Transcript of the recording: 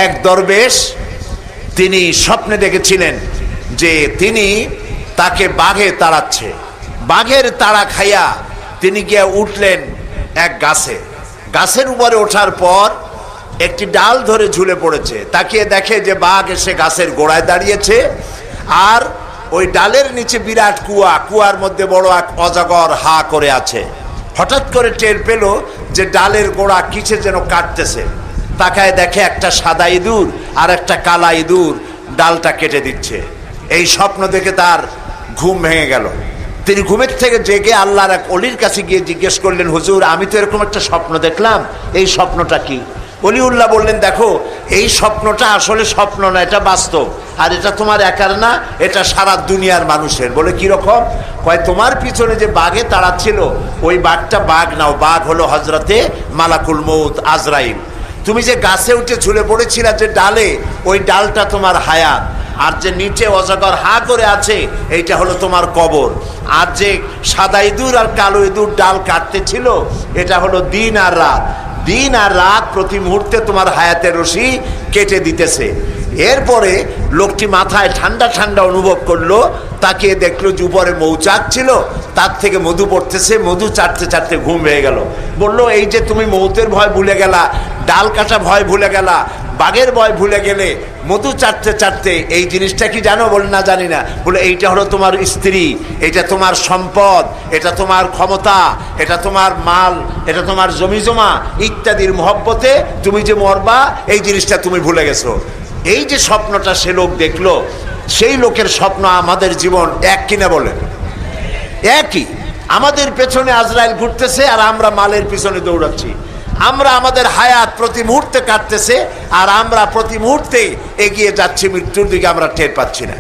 এক দরবেশ তিনি স্বপ্নে দেখেছিলেন যে তিনি তাকে বাঘে তাড়াচ্ছে। বাঘের তাড়া খাইয়া তিনি গিয়ে উঠলেন এক গাছে। গাছের উপরে ওঠার পর একটি ডাল ধরে ঝুলে পড়েছে। তাকিয়ে দেখে যে বাঘ এসে গাছের গোড়ায় দাঁড়িয়েছে, আর ওই ডালের নিচে বিরাট কুয়া, কুয়ার মধ্যে বড় এক অজগর হা করে আছে। হঠাৎ করে টের পেল যে ডালের গোড়া কিসে যেন কাটতেছে। তাকায় দেখে একটা সাদা ইঁদুর আর একটা কালা ইঁদুর ডালটা কেটে দিচ্ছে। এই স্বপ্ন দেখে তার ঘুম ভেঙে গেল। তিনি ঘুমের থেকে জেগে আল্লাহর এক অলির কাছে গিয়ে জিজ্ঞেস করলেন, হুজুর আমি তো এরকম একটা স্বপ্ন দেখলাম, এই স্বপ্নটা কি? অলিউল্লাহ বললেন, দেখো এই স্বপ্নটা আসলে স্বপ্ন না, এটা বাস্তব। আর এটা তোমার একার না, এটা সারা দুনিয়ার মানুষের। বলে কিরকম? কয় তোমার পিছনে যে বাঘে তাড়াচ্ছিল ওই বাঘটা বাঘ নাও, বাঘ হলো হজরতে মালাকুল মউত আজরাইল। তুমি যে গাছে উঠে ঝুলে পড়েছিলা যে ডালে, ওই ডালটা তোমার হায়াত, আর যে নিচে অজগর হা করে আছে এইটা হলো তোমার কবর। আর যে সাদা ইঁদুর আর কালো ইঁদুর ডাল কাটতেছিল এটা হলো দিন আর রাত। দিন আর রাত প্রতি মুহূর্তে তোমার হায়াতের রশি কেটে দিতেছে। এরপরে লোকটি মাথায় ঠান্ডা ঠান্ডা অনুভব করলো, তাকে দেখলো যে উপরে মৌচাক ছিল, তার থেকে মধু পড়তেছে। মধু চাটতে চাটতে ঘুম হয়ে গেল। বললো, এই যে তুমি মৌতের ভয় ভুলে গেলা, ডাল কাটা ভয় ভুলে গেলা, বাঘের ভয় ভুলে গেলে, মধু চাটতে চাটতে এই জিনিসটা কি জানো? বলে না, জানি না। বলে এইটা হলো তোমার স্ত্রী, এটা তোমার সম্পদ, এটা তোমার ক্ষমতা, এটা তোমার মাল, এটা তোমার জমি জমা ইত্যাদির মহব্বতে তুমি যে মরবা এই জিনিসটা তুমি ভুলে গেছো। এই যে স্বপ্নটা সে লোক দেখলো, সেই লোকের স্বপ্ন আমাদের জীবন এক কিনা বলেন? একই। আমাদের পেছনে আজরাইল ঘুরতেছে আর আমরা মালের পিছনে দৌড়াচ্ছি। আমরা আমাদের হায়াত প্রতি মুহূর্তে কাটতেছে আর আমরা প্রতি মুহূর্তে এগিয়ে যাচ্ছি মৃত্যুর দিকে, আমরা টের পাচ্ছি না।